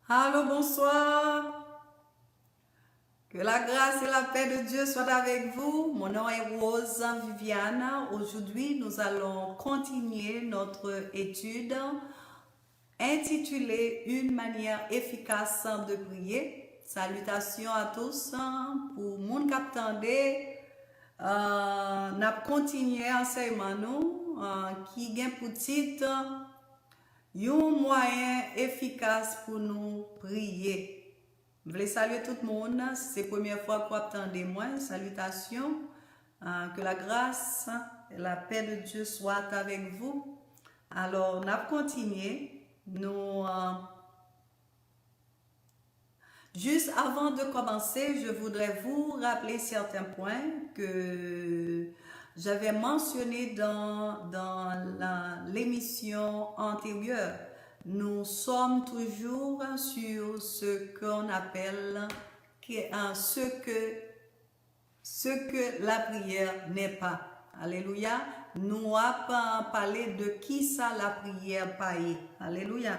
Allô, bonsoir. Que la grâce et la paix de Dieu soient avec vous. Mon nom est Rose Viviana. Aujourd'hui, nous allons continuer notre étude intitulée Une manière efficace de prier. Salutations à tous. Pour mon captandé, n'a continué enseignement nous qui gagne pour titre un moyen efficace pour nous prier. Je voulais saluer tout le monde. Si c'est la première fois que vous attendez moi, salutations. Que la grâce et la paix de Dieu soient avec vous. Alors, on a continué. Juste avant de commencer, je voudrais vous rappeler certains points que j'avais mentionnés dans l'émission antérieure. Nous sommes toujours sur ce qu'on appelle ce que la prière n'est pas. Alléluia. Nous avons parlé de qui ça la prière paye. Alléluia.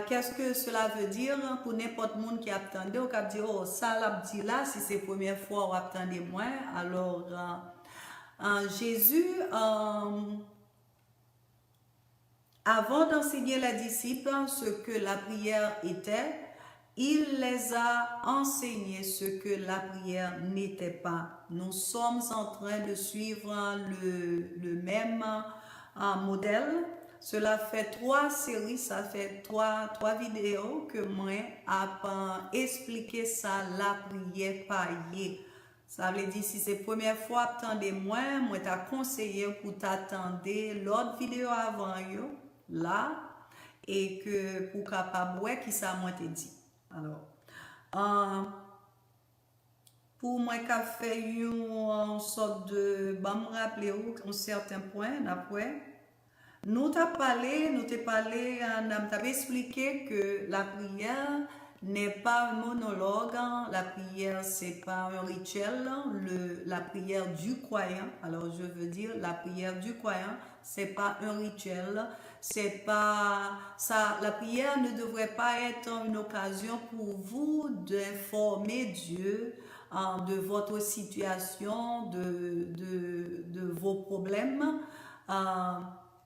Qu'est-ce que cela veut dire pour n'importe monde qui attendait ou qui dit oh ça l'a dit là si c'est la première fois ou attendez moins alors Jésus avant d'enseigner les disciples ce que la prière était, il les a enseigné ce que la prière n'était pas. Nous sommes en train de suivre le même modèle. Cela fait 3 séries, ça fait 3 vidéos que moi ai expliqué ça, la prière paillée. Ça veut dire si c'est la première fois attendez-moi, moi t'a conseillé pour t'attendre l'autre vidéo avant yo, là, et que pour capable voir qui ça moi te dit. Alors, pour moi qu'a fait une sorte de, me rappeler un certain point d'après. Nous t'avons expliqué que la prière n'est pas un monologue, la prière c'est pas un rituel, la prière du croyant. Alors je veux dire la prière du croyant, c'est pas un rituel, c'est pas ça. La prière ne devrait pas être une occasion pour vous d'informer Dieu de votre situation, de vos problèmes.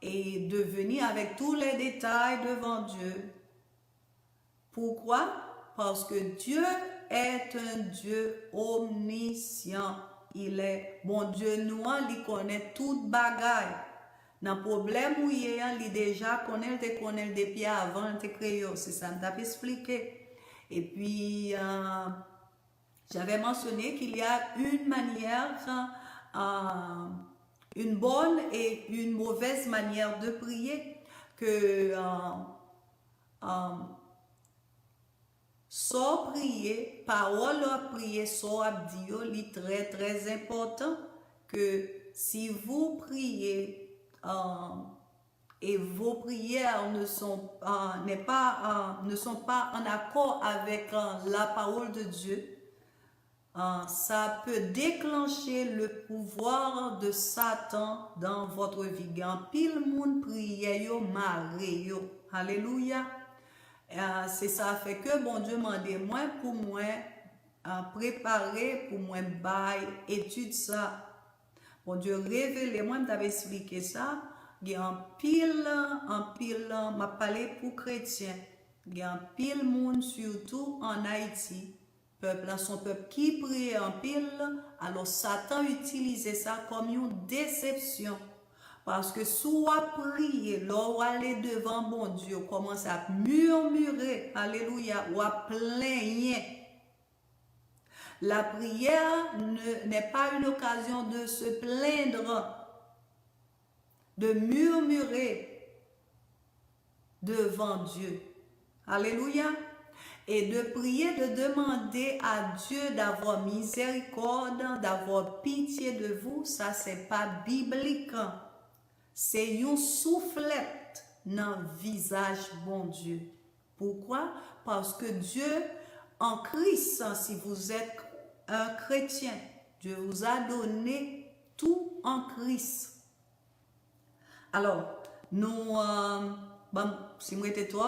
Et de venir avec tous les détails devant Dieu. Pourquoi? Parce que Dieu est un Dieu omniscient. Il est bon Dieu, nous, il connaît toute bagaille. Dans le problème où il est, il déjà connaît depuis avant de créer. C'est ça, je t'ai expliqué. Et puis, j'avais mentionné qu'il y a une manière une bonne et une mauvaise manière de prier, que sans prier, parole à prier, sans abdio, c'est très très important que si vous priez et vos prières ne sont pas en accord avec la parole de Dieu, ça peut déclencher le pouvoir de Satan dans votre vie. En pile moun priye yo, maré yo. Alléluia. C'est ça fait que bon Dieu m'a dit moi pour moi préparer, pour moi bail, étude ça. Bon Dieu révélé, moi m'avais expliqué ça. Il y a un pile, m'a parlé pour chrétiens. Il y a un pile monde surtout en Haïti. Son peuple qui prie en pile, alors Satan utilisait ça comme une déception. Parce que soit prier, l'on aller devant bon Dieu, commence à murmurer, alléluia, ou à plaigner. La prière n'est pas une occasion de se plaindre, de murmurer devant Dieu. Alléluia. Et de prier, de demander à Dieu d'avoir miséricorde, d'avoir pitié de vous, ça c'est pas biblique. C'est une soufflette dans le visage bon Dieu. Pourquoi? Parce que Dieu, en Christ, si vous êtes un chrétien, Dieu vous a donné tout en Christ. Alors, nous, si moi j'étais trop,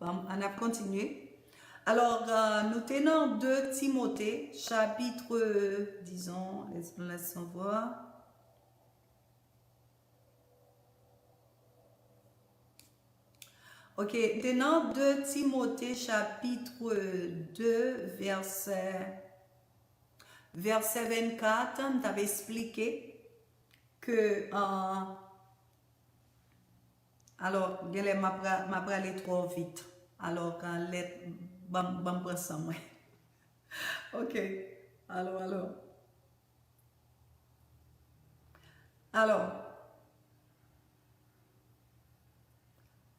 On a continué. Alors, nous tenons 2 Timothée, chapitre, disons, laissons voir. Ok, tenons 2 Timothée, chapitre 2, verset 24, on t'avait expliqué que, alors, je m'a aller trop vite. Alors, quand les, prendre ça, moi. Ok, alors.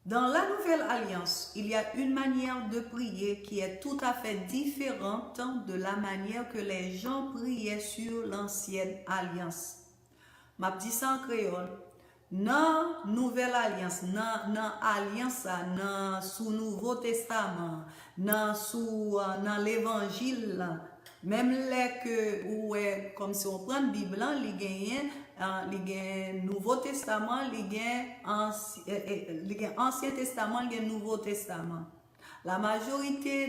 Dans la Nouvelle Alliance, il y a une manière de prier qui est tout à fait différente de la manière que les gens priaient sur l'Ancienne Alliance. Je dis ça en créole. Dans la Nouvelle Alliance, dans l'Alliance, sous le Nouveau Testament, dans l'Évangile, même les que, comme si on prend la Bible, il y a Nouveau Testament, il y a Ancien Testament, il y a Nouveau Testament. La majorité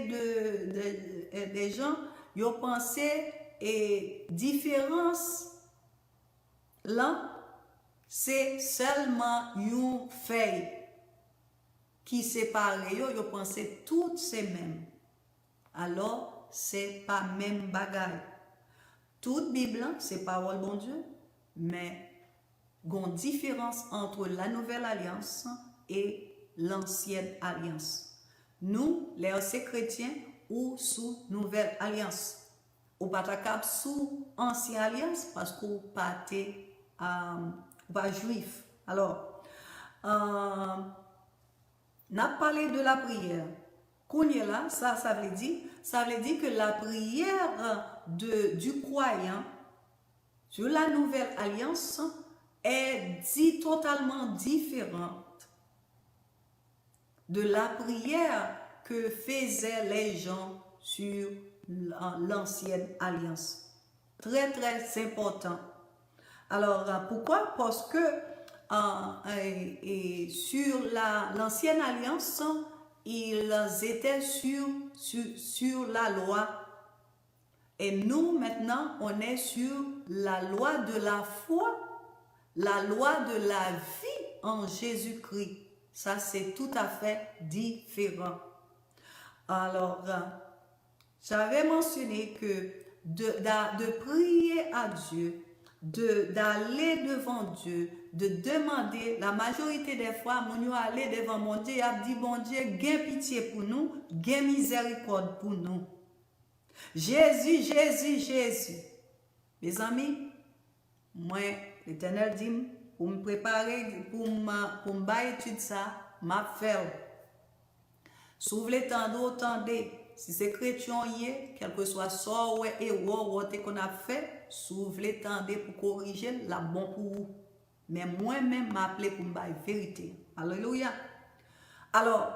des gens, ils ont pensé et différence là, c'est seulement une feuille qui sépare, ils ont pensé toutes ces mêmes. Alors, c'est pas même bagaille. Toute Bible, c'est parole bon Dieu, mais il y a une différence entre la Nouvelle Alliance et l'Ancienne Alliance. Nous, les chrétiens, ou sous Nouvelle Alliance. Ou pas sous Ancienne Alliance parce qu'on pas pas juif. Alors, on a parlé de la prière. Qu'on est là, ça veut dire que la prière du croyant sur la Nouvelle Alliance est totalement différente de la prière que faisaient les gens sur l'Ancienne Alliance. Très, très important. Alors, pourquoi? Parce que sur l'Ancienne Alliance, ils étaient sur la loi. Et nous, maintenant, on est sur la loi de la foi, la loi de la vie en Jésus-Christ. Ça, c'est tout à fait différent. Alors, j'avais mentionné que de prier à Dieu, d'aller devant Dieu, de demander, la majorité des fois, mon aller devant mon Dieu, a dit, bon Dieu, gain pitié pour nous, gain miséricorde pour nous. Jésus, Jésus, Jésus. Mes amis, moi, l'Éternel dit, pour me préparer, pour me étude ça, m'a fait. S'ouvre les temps attendez. Si c'est chrétien, quel que soit ça ou erreur qu'on a fait, s'ouvre les temps pour corriger la bon pour vous. Mais moi-même, m'appelé pour me dire la vérité. Alléluia. Alors,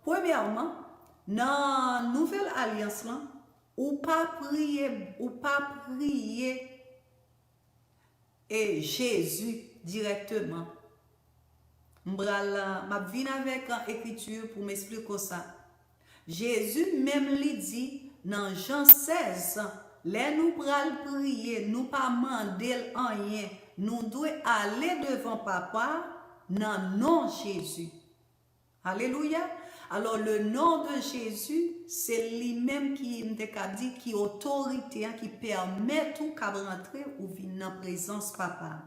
premièrement, dans la Nouvelle Alliance, ou pas prier et Jésus directement. Je viens avec une écriture pour m'expliquer ça. Jésus même lui dit dans Jean 16, les nous pral prier, nous pas demander rien, nous devons aller devant papa dans nom Jésus. Alléluia. Alors le nom de Jésus, c'est lui-même qui dit qui autorité qui permet tout qu'à rentrer ou venir dans présence papa.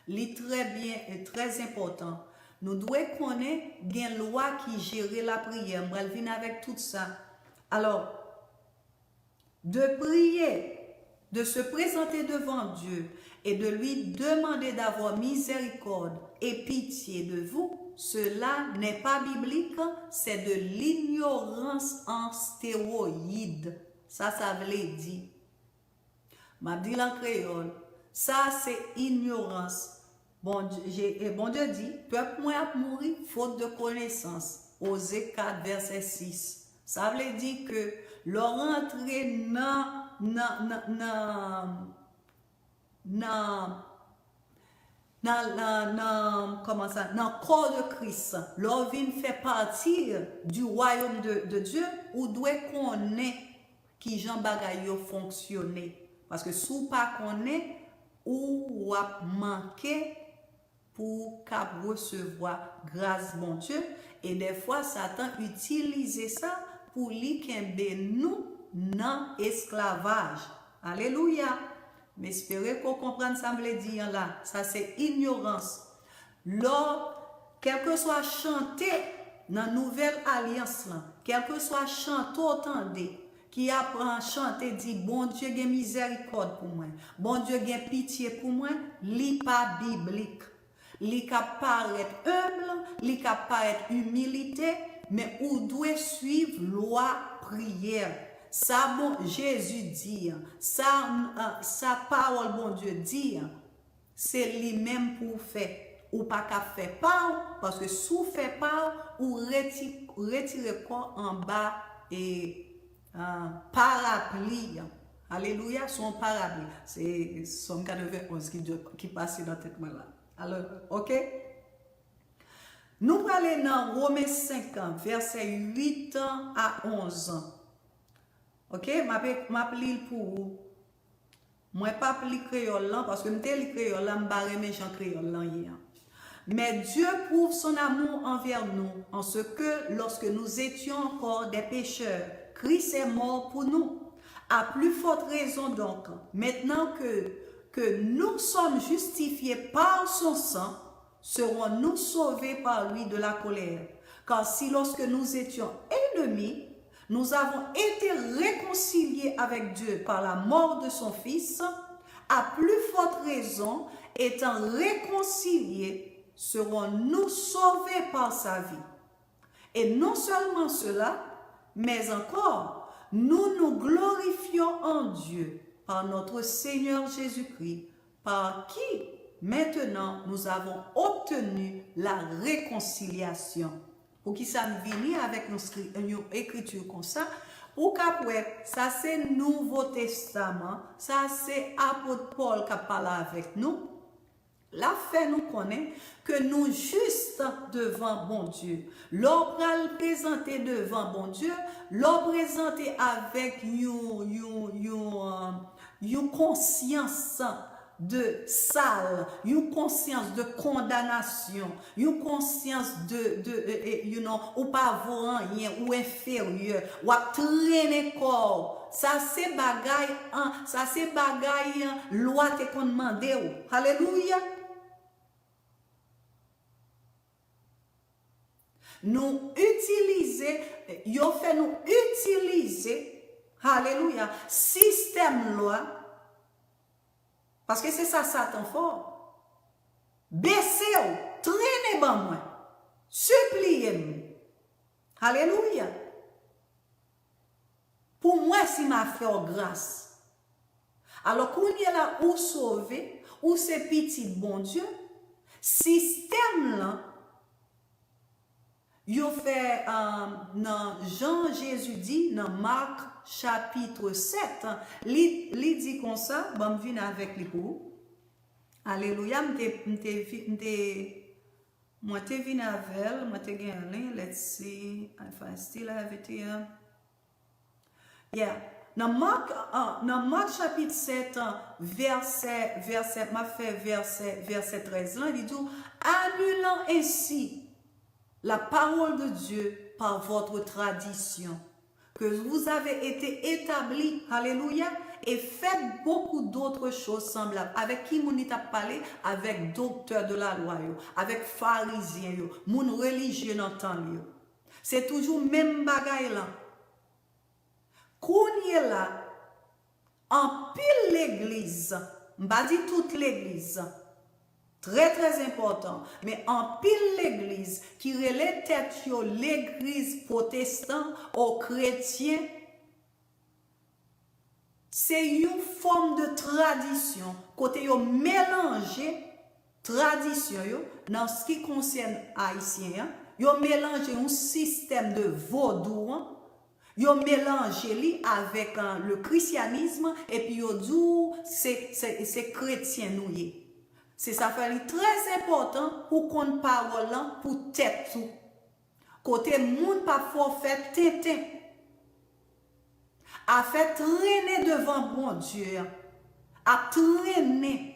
C'est très bien et très important. Nous devons connaître une loi qui gère la prière. Je vais venir avec tout ça. Alors, de prier, de se présenter devant Dieu et de lui demander d'avoir miséricorde et pitié de vous, cela n'est pas biblique, c'est de l'ignorance en stéroïde. Ça veut dire. Je dis en créole, ça c'est ignorance. Bon Dieu dit, peuple moi a mouru faute de connaissance. Osée 4, verset 6. Ça veut dire que leur entrée comment ça, dans le corps de Christ, l'orvin fait partie du royaume de Dieu, ou doit connaître qui Jean bagay yo fonctionner. Parce que sous pas connaît ou a manqué pour recevoir grâce bon Dieu. Et des fois, Satan utilise ça pour lui kembe nous dans esclavage. Alléluia. Mais espérez qu'on comprenne ça me dire là. Ça c'est ignorance. Lors, quel que soit chanté dans la nouvelle alliance là, quel que soit chanté entendez, qui apprend à chanter dit bon Dieu a miséricorde pour moi, bon Dieu a pitié pour moi, li pas biblique. Li ka paraître humble, li ka paraître humilité, mais ou doit suivre loi prière. Ça bon Jésus dit, sa parole bon Dieu dit, c'est lui-même pour faire. Ou pas qu'à faire part, parce que sous fait part, ou retirer quoi en bas et parapluie. Alléluia, son parapluie. C'est Somme 91 qui passe dans tête là. Alors, ok? Nous allons dans Romains 5, verset 8 à 11. Ok? Je vais pour vous. Moi, je ne vais pas lire créole là, parce que je vais lire créole là, je vais lire créole là hier. Mais Dieu prouve son amour envers nous, en ce que, lorsque nous étions encore des pécheurs, Christ est mort pour nous. À plus forte raison donc, maintenant que nous sommes justifiés par son sang, serons-nous sauvés par lui de la colère. Car si lorsque nous étions ennemis, nous avons été réconciliés avec Dieu par la mort de son Fils, à plus forte raison, étant réconciliés, serons-nous sauvés par sa vie. Et non seulement cela, mais encore, nous nous glorifions en Dieu par notre Seigneur Jésus-Christ, par qui maintenant nous avons obtenu la réconciliation. Pour qui ça vient avec une écriture comme ça, pour qu'après, ça c'est Nouveau Testament, ça c'est apôtre Paul qui parle avec nous. La fait nous connaît que nous juste devant bon Dieu. L'on le présenter devant bon Dieu, l'on présenter avec une conscience de sale, une conscience de condamnation, une conscience ou pas voir rien, ou inférieur, ou à traîner corps. Ça c'est bagaille, loi te qu'on demande. Alléluia. Nous utiliser, alléluia, système loi, parce que c'est ça Satan fort. Baissez-vous, traînez ban moi, suppliez-moi, alléluia. Pour moi, si m'a fait grâce, alors qu'on y est là, ou sauver, ou c'est petit bon Dieu, système là, yo fait dans Jean Jésus dit dans Marc chapitre 7, li dit comme ça, bon vinn avec lui pour. Alléluia, moi te vinn avec, moi te gagné, let's see if I still have it here. Yeah. Dans Marc chapitre 7, verset 13, là, il dit, annulant ainsi la parole de Dieu par votre tradition, que vous avez été établis, alléluia, et faites beaucoup d'autres choses semblables. Avec qui moun t'a parlé? Avec docteurs de la loi, avec pharisiens, moun religieux dans temps. C'est toujours même bagaille là. Qu'on y est là, en pile l'église, m'ba dit toute l'église, très très important, mais en pile l'église qui relève tête l'église protestante aux chrétiens, c'est une forme de tradition, côté yo mélanger tradition yo, dans ce qui concerne haïtien, yo mélanger un système de vaudou, yo mélanger li avec le christianisme et puis yo dit c'est chrétien nouye. C'est ça fait très important pour qu'on parole là pour tête tout. Côté moun pas fort fait tété. A fait traîner devant bon Dieu. A traîner.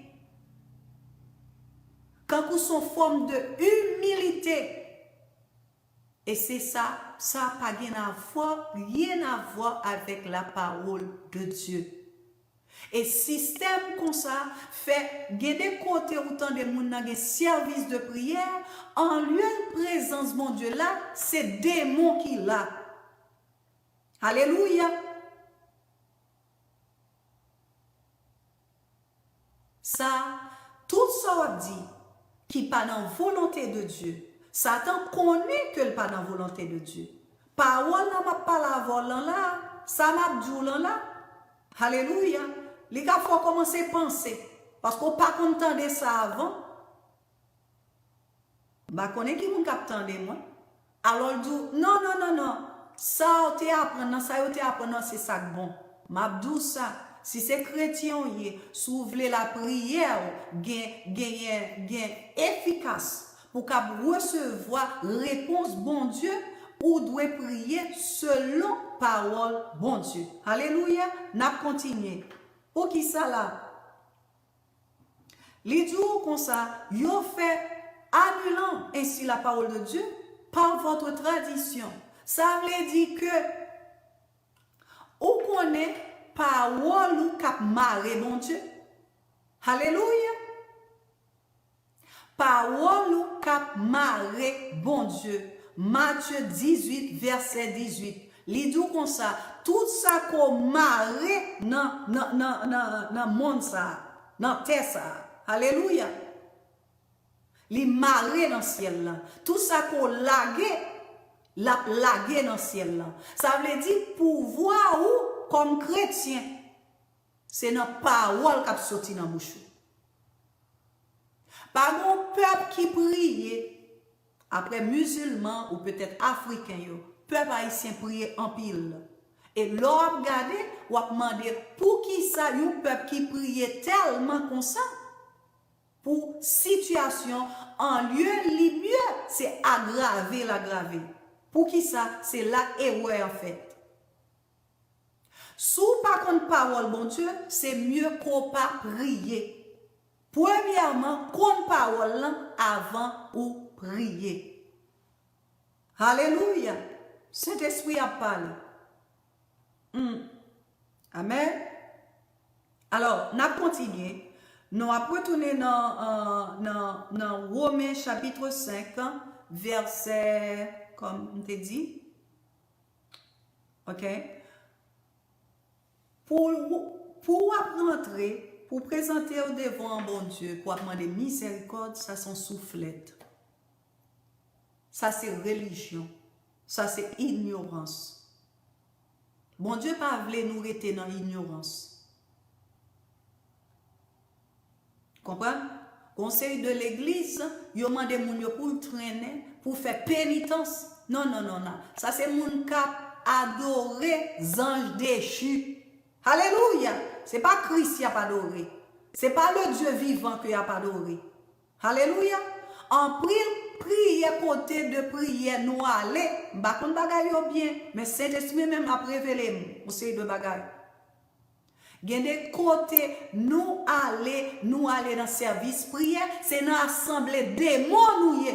Quand vous sont forme de humilité. Et c'est ça, ça n'a pas rien à voir avec la parole de Dieu. Et système comme ça fait des côtés autant de monde dans des services de prière en lieu de présence mon Dieu là, c'est démon qui l'a. Alléluia. Ça, tout ça dit qui pas dans volonté de Dieu. Satan connaît que le pas dans volonté de Dieu. Parole n'a pas la volant là, ça m'a dit là. Alléluia. Les gars, il faut commencer à penser. Parce qu'on pas content de ça avant. Bah, connaît qui mon capitaine de moi. Alors, il dit, non. Ça, tu apprends, c'est ça bon. M'abdou ça. Si c'est chrétien, s'ouvrir la prière, gain efficace pour qu'on recevoir réponse bon Dieu ou doit prier selon parole bon Dieu. Alléluia. N'a continué. Pour qui ça là? Les jours comme ça, yo fait annulant ainsi la parole de Dieu par votre tradition. Ça veut dire que on connaît parole ou cap maré bon Dieu. Alléluia. Parole ou cap maré bon Dieu. Matthieu 18 verset 18. Li dit comme ça, tout ça qu'on marre dans monde ça, dans terre ça. Alléluia. Li marre dans ciel là. Tout ça qu'on lagué dans le ciel là. Ça veut dire pouvoir ou comme chrétien, c'est notre parole qui a sorti dans la bouche. Par mon peuple qui prie, après musulman ou peut-être africain, peuple haïtien prie en pile. Et l'on regarde, ou a demandé pour qui ça, un peuple qui prie tellement comme ça, pour situation en lieu li mieux, c'est l'aggraver. Pour qui ça, c'est la erreur en fait. Sous par contre parole, bon Dieu, c'est mieux qu'on pas prier. Premièrement, qu'on parole avant ou prier. Alléluia. Saint-Esprit a parlé. Amen. Alors, on a continué. Nous avons retourné dans Romains chapitre 5, verset, comme on t'a dit. OK? Pour rentrer, pour présenter au devant bon Dieu, pour demander miséricorde, ça c'est soufflette. Ça c'est religion. Ça c'est ignorance. Bon Dieu pas voulu nous rester dans l'ignorance. Comprenez? Conseil de l'église, il demande moun yo pour traîner, pour faire pénitence. Non. Ça c'est moun cap adorer anges déchus. Alléluia. C'est pas Christ qui a pas adoré. C'est pas le Dieu vivant qui a pas adoré. Alléluia. En prière côté de prière nous aller, ba kon bagay yo bien, mais Saint-Esprit même a révélé on sait de bagay. Gen des côtés nous aller dans service prière, c'est dans assemblée démon nous y.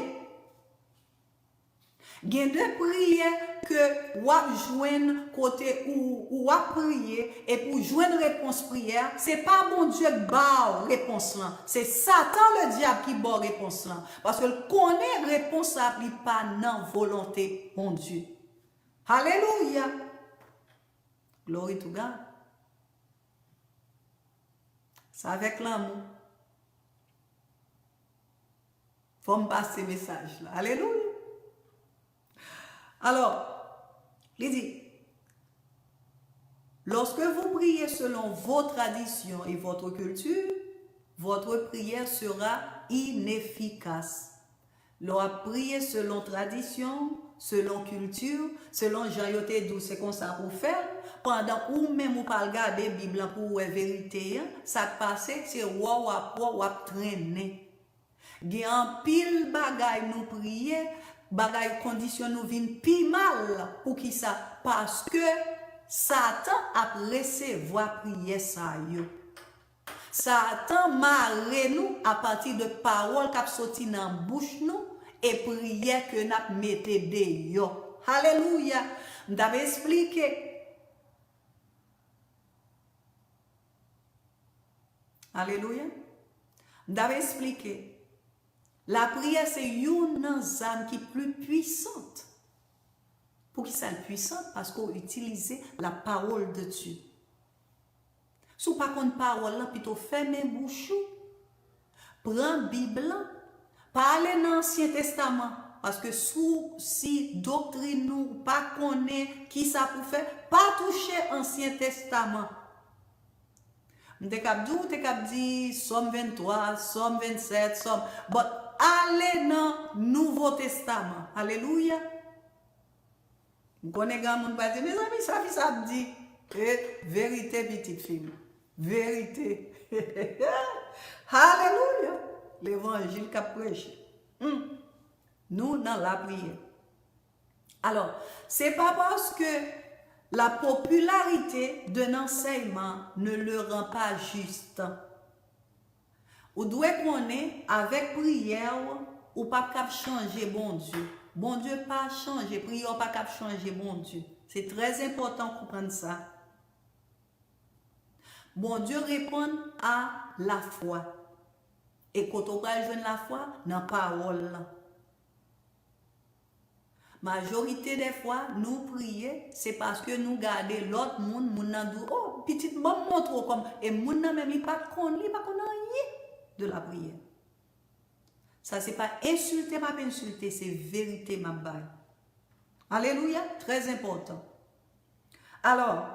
Gen de prière que ou joindre côté ou prier et pour joindre réponse prière, c'est pas mon Dieu qui bat réponse là, c'est Satan le diable qui bat réponse là parce que connaît réponse là pas dans volonté mon Dieu. Alléluia. Glory to God. C'est avec l'amour. Faut me passer message là. Alléluia. Alors, il dit, lorsque vous priez selon vos traditions et votre culture, votre prière sera inefficace. Lorsque prier selon tradition, selon culture, selon Jean-Yoté d'où c'est comme ça pour faire, pendant ou même ou pas regarder Bible pour la vérité, ça passe, c'est ou traîner. Gen en pile bagay nous prier, bagay condition nous vin pi mal pour qui ça parce que Satan a recevoir prière ça yo. Satan marre nous à partir de paroles qui sorti dans bouche nous et prière que n'a mette de yo. Alléluia. M'avait expliqué. Alléluia. M'avait expliqué. La prière, c'est une âme qui est plus puissante. Pour qui ça puissante? Parce qu'on utilise la parole de Dieu. Si vous n'avez pas de parole, plutôt fermez bouche, prends la Bible, parlez dans l'Ancien Testament. Parce que si doctrine nous pas connaît qui ça pour faire, pas toucher l'Ancien Testament. T'es cap dit Somme 23, Somme 27, Somme. But allez dans le Nouveau Testament. Alléluia. Vous connaissez grand monde pas dire, mes amis, ça dit. Vérité, petite fille. Vérité. Alléluia. L'évangile qu'a prêché. Nous, dans la prière. Alors, c'est pas parce que la popularité d'un enseignement ne le rend pas juste. Ou doit connaître avec prière ou pas cap changer bon Dieu. Bon Dieu pas changer, prière pas cap changer bon Dieu. C'est très important de comprendre ça. Bon Dieu répond à la foi. Et quand on va joindre la foi, dans la parole. Majorité des fois, nous prier, c'est parce que nous gardons l'autre monde, nous nan dit, oh, petite bon montre comme, et moun nan même pas qu'on rien de la prière. Ça, c'est pas insulter, pas insulter, c'est vérité, ma baille. Alléluia, très important. Alors,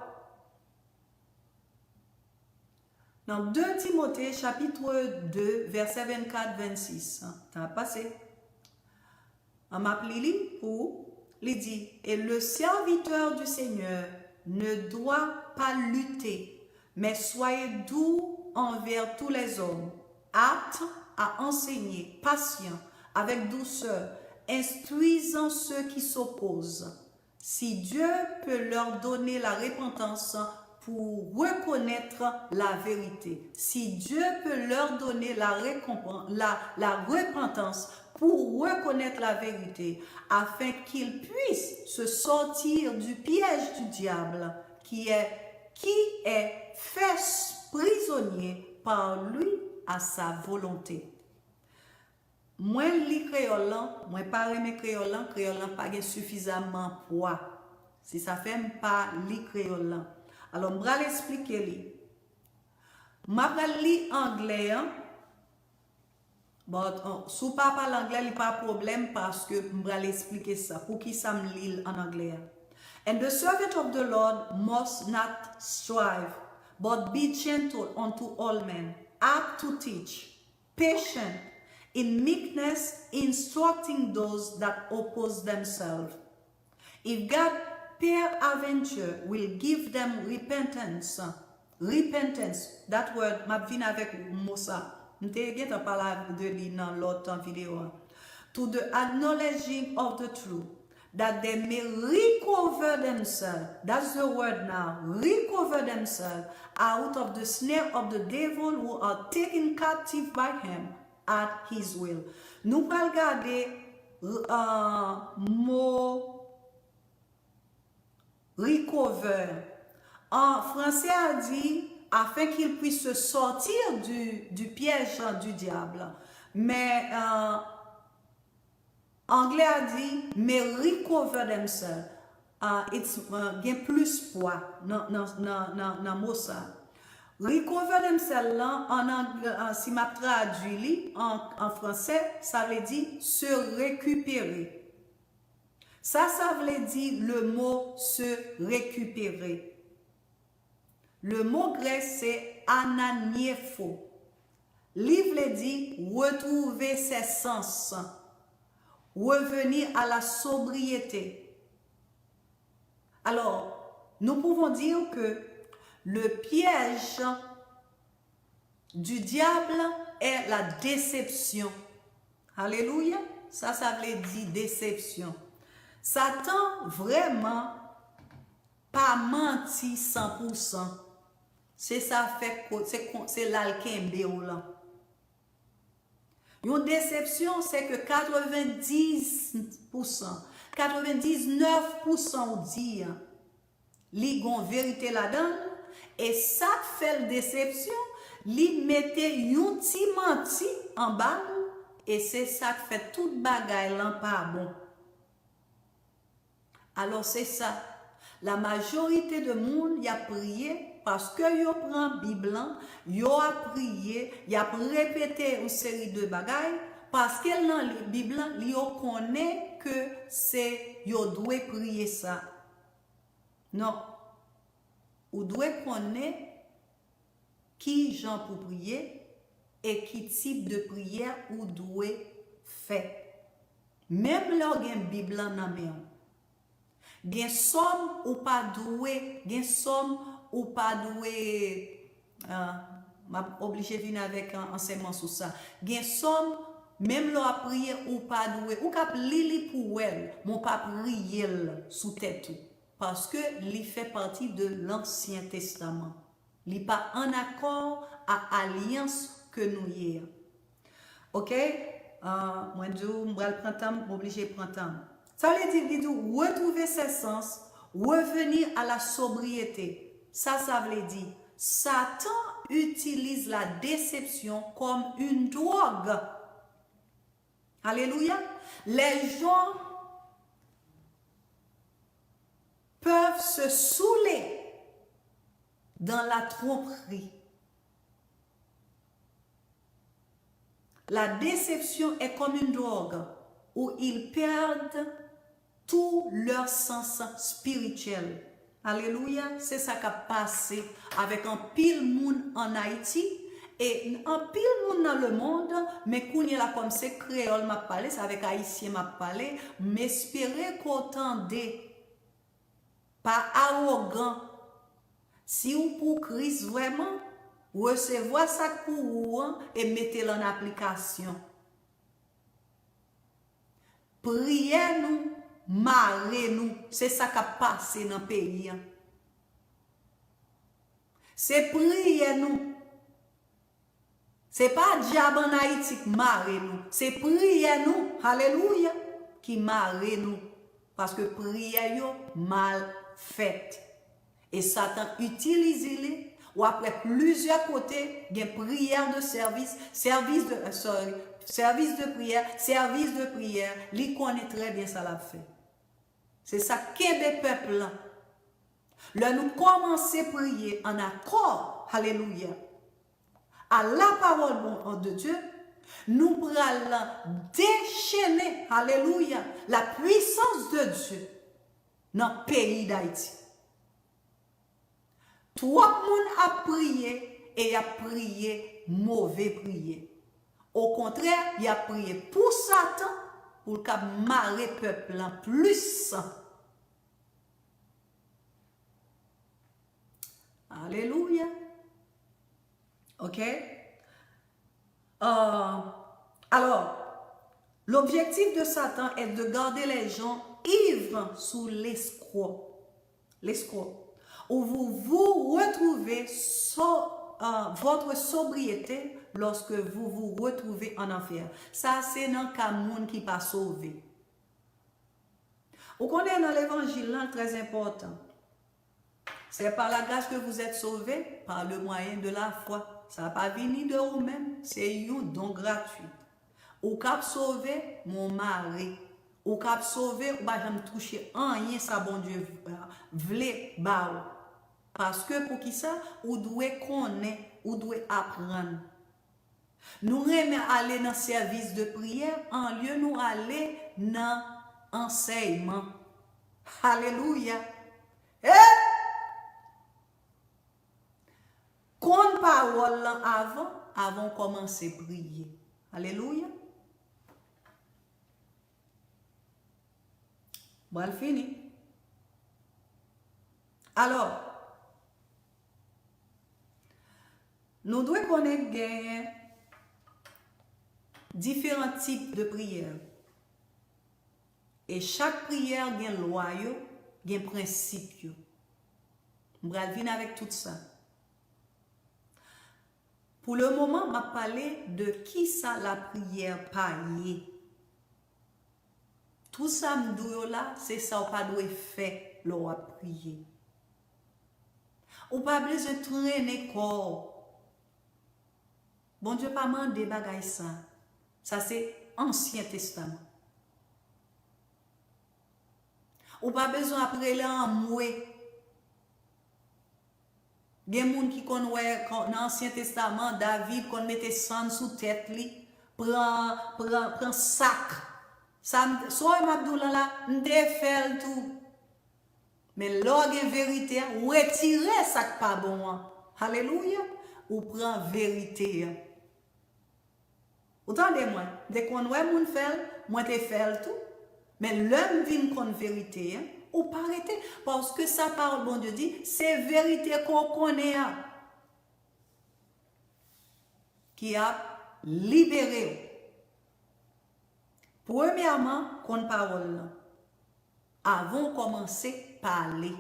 dans 2 Timothée, chapitre 2, verset 24-26, tu as passé. On m'appelle pour il dit, et le serviteur du Seigneur ne doit pas lutter, mais soyez doux envers tous les hommes, aptes à enseigner, patient, avec douceur, instruisant ceux qui s'opposent. Si Dieu peut leur donner la repentance pour reconnaître la vérité, si Dieu peut leur donner la repentance pour reconnaître la vérité, afin qu'ils puissent se sortir du piège du diable qui est fait prisonnier par lui à sa volonté. Moi, li créole, moi pas aimer créole pas suffisamment poids. Si ça fait pas li créole. Alors, je vais l'expliquer li. Je vais lire anglais. Bon, si vous ne parlez pas l'anglais, il n'y a pas de problème parce que je vais l'expliquer ça. Pour qui ça me lit en anglais? And the servant of the Lord must not strive, but be gentle unto all men, apt to teach, patient, in meekness, instructing those that oppose themselves. If God peradventure will give them repentance, that word, m'a venu avec Moussa. M'te parlé de lui dans l'autre vidéo. To the acknowledging of the truth, that they may recover themselves. That's the word now. Recover themselves out of the snare of the devil who are taken captive by him at his will. Nous allons regarder mot recover. En français, a dit afin qu'il puisse se sortir du piège du diable. Mais anglais a dit mais recover themselves. It's gain plus poids dans mot ça. Recover themselves là en anglais, si m'a traduit en français, ça veut dire se récupérer. Ça veut dire le mot se récupérer. Le mot grec c'est ananiepho. Livre dit retrouver ses sens, revenir à la sobriété. Alors, nous pouvons dire que le piège du diable est la déception. Alléluia. Ça veut dire déception. Satan vraiment pas menti 100%. C'est ça fait c'est l'alchimie là. Une déception, c'est que 90%, 99% dit li gon vérité là-dedans et ça fait la déception, li mette yon ti menti en bas et c'est ça qui fait toute bagaille là pas bon. Alors c'est ça. La majorité de monde y a prié parce que yo prend Bible, yo a prié, y a répété une série de bagailles parce que dans la Bible, yo connaît que c'est yo doit prier ça. Non. Ou doit connaître qui gens pour prier et qui type de prière ou doit faire. Même là gen Bible dans main. Gen somme ou pas doué, gen somme ou pas doué, m'a obligé venir avec un enseignement sur ça. Gen somme, même là prier ou pas doué, ou cap lili pour elle, mon pas prier sous tête parce que li fait partie de l'Ancien Testament. Li pas en accord à alliance que nous y est. OK? Moi je vais prendre temps, obligé de prendre temps. Ça veut dire retrouver ses sens, revenir à la sobriété. Ça veut dire Satan utilise la déception comme une drogue. Alléluia. Les gens peuvent se saouler dans la tromperie. La déception est comme une drogue où ils perdent tout leur sens spirituel. Alléluia, c'est ça qui a passé avec un pile monde en Haïti et un pile monde dans le monde, mais qu'on est là comme c'est créole m'a parlé, c'est avec haïtien m'a parlé, m'espérer qu'entendez pas arrogant. Si vous pour Christ vraiment, recevez ça pour vous et mettez-le en application. Priez-nous, marrez-nous. C'est ça qui a passé dans le pays. C'est priez-nous. C'est pas diable en Haïti qui marrez-nous. C'est priez-nous. Alléluia. Qui marrez-nous. Parce que priez-nous mal faites. Et Satan utilise les ou après plusieurs côtés, il y a prière de service, service de prière, il connaît très bien ça l'a fait. C'est ça qu'est des peuples là. Là nous commençons à prier en accord, alléluia, à la parole de Dieu, nous prenons déchaîner, alléluia, la puissance de Dieu dans le pays d'Haïti. Tout le monde a prié et a prié mauvais prier. Au contraire, il a prié pour Satan, pour qu'il marre le peuple en plus. Alléluia. OK? Alors, l'objectif de Satan est de garder les gens ivres sous l'escroc. L'escroc. Où vous retrouvez votre sobriété lorsque vous vous retrouvez en enfer. Ça, c'est dans le cas de monde qui pas sauvé. Vous connaissez dans l'évangile, là, très important. C'est par la grâce que vous êtes sauvés, par le moyen de la foi. Ça n'a pas venu de vous-même, c'est un don gratuit. Ou cap sauvé, mon mari. Ou cap sauvé, ou pas jamais touché rien, ça bon Dieu vle ba. Parce que pour qui ça, ou doit connaître, ou doit apprendre. Nous aimons aller dans le service de prière en lieu nous aller dans l'enseignement. Alléluia. Qu'on parole avant commencer à prier. Alléluia. Bon, fini. Alors, nous devons connaître différents types de prières. Et chaque prière a une loi, un principe. Je vais venir avec tout ça. Pour le moment, je vais parler de qui ça la prière paye. Tout ça, là, c'est ça qu'on pas doit faire lors de prier. On pas besoin de traîner corps. Bon Dieu pas mandé bagay ça. Ça c'est Ancien Testament. On pas besoin après là en moué. Gen moun qui kon wè dans l'Ancien Testament David kon mette sang sous tête li, prend sac. Ça soit m'abdoula là, m'de fait tout. Mais lors de vérité, retirer ça pas bon. Alléluia. Ou prend vérité. Entendez-moi, dès qu'on voit moun fait, moi te fait tout. Mais l'homme vient con vérité, ou pas arrêter. Parce que sa parole, bon Dieu dit, c'est vérité qu'on connaît. Qui a libéré. Premièrement, qu'on parole. Avant de commencer à parler.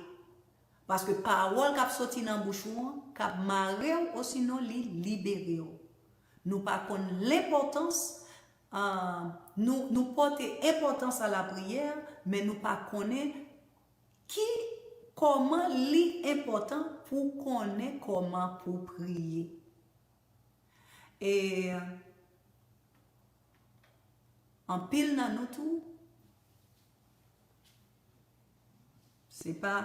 Parce que parole qui a sorti dans la bouche, qui a marré ou sinon li libéré. Nous pas connaissons l'importance, nous portons importance à la prière, mais nous pas connaissons comment l'important pour connaître comment pour prier. Et en pile dans nous tout, c'est pas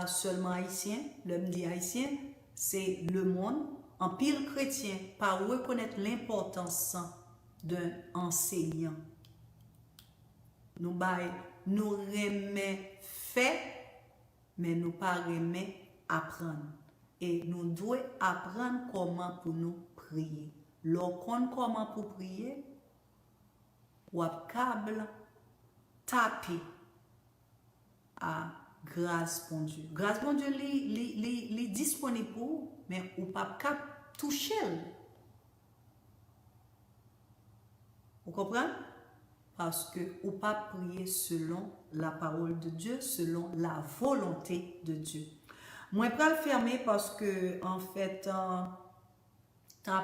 seulement haïtien, l'homme dit haïtien, c'est le monde. En pile chrétien, par reconnaître l'importance d'un enseignant. Nous remet fait, mais nous pas remet apprendre. Et nous devons apprendre comment pour nous prier. Lorsqu'on comment pour prier, ou à câble taper à grâce pour Dieu. Grâce pour Dieu, est disponible pour, mais ou pas toucher. Vous comprenez? Parce que ou pas prier selon la parole de Dieu, selon la volonté de Dieu. Moi, je vais le fermer parce que, en fait, temps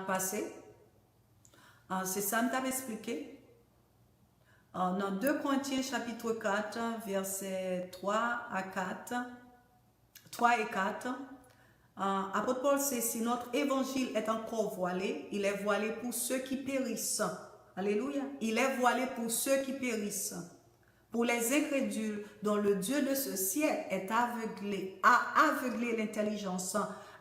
passé, c'est ça que je t'avais expliqué. Dans 2 Corinthiens chapitre 4, versets 3 et 4, apôtre Paul sait si notre évangile est encore voilé, il est voilé pour ceux qui périssent. Alléluia. Il est voilé pour ceux qui périssent. Pour les incrédules dont le Dieu de ce ciel a aveuglé l'intelligence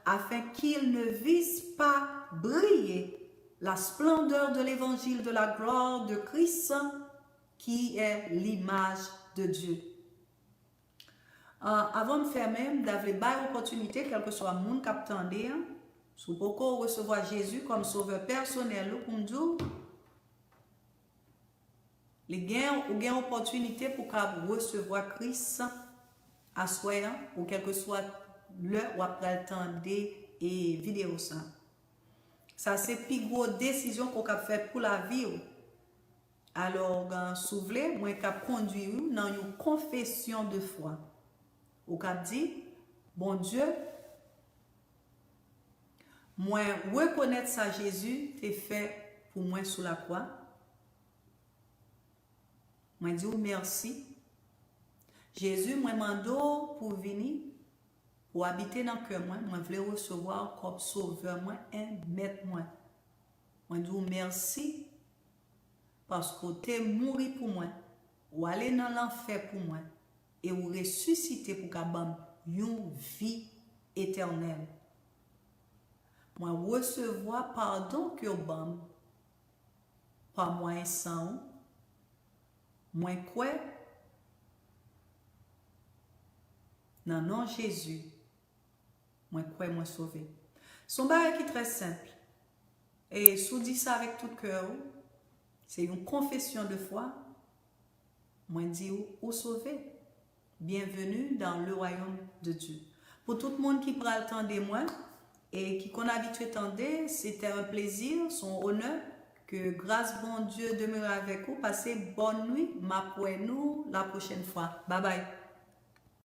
afin qu'ils ne visent pas briller la splendeur de l'évangile de la gloire de Christ qui est l'image de Dieu. Avant de fermer, d'avoir une opportunité, quel que soit le monde qui attendait, si vous pouvez recevoir Jésus comme sauveur personnel, pour nous, vous avez une opportunité pour recevoir Christ à soi, ou quel que soit l'heure où après le temps des vidéos. Ça, c'est la plus grosse décision qu'on a fait pour la vie. Alors, si vous voulez, moi, je conduit dans une confession de foi. Vous avez dit, bon Dieu, moi, reconnaître ça, Jésus, t'es fait pour moi sous la croix. Moi, je dis merci. Jésus, moi, mando pour venir, pour habiter dans le cœur, moi, je voulais recevoir comme sauveur, moi, un maître, moi. Moi, je dis merci. Parce que tu es mort pour moi, ou aller dans l'enfer pour moi, et ou ressusciter pour qu'abam une vie éternelle. Moi recevoir pardon que bam, par moi sans, moi quoi, non non Jésus, moi quoi moi sauvé. Son baril qui est très simple, et si vous dites ça avec tout cœur. C'est une confession de foi. Moi, je dis, ou sauver. bienvenue dans le royaume de Dieu. Pour tout le monde qui prend le temps de moi et qui qu'on habitué tendre, c'était un plaisir, son honneur. Que grâce bon Dieu demeure avec vous. Passez bonne nuit. M'apprends nous la prochaine fois. Bye bye.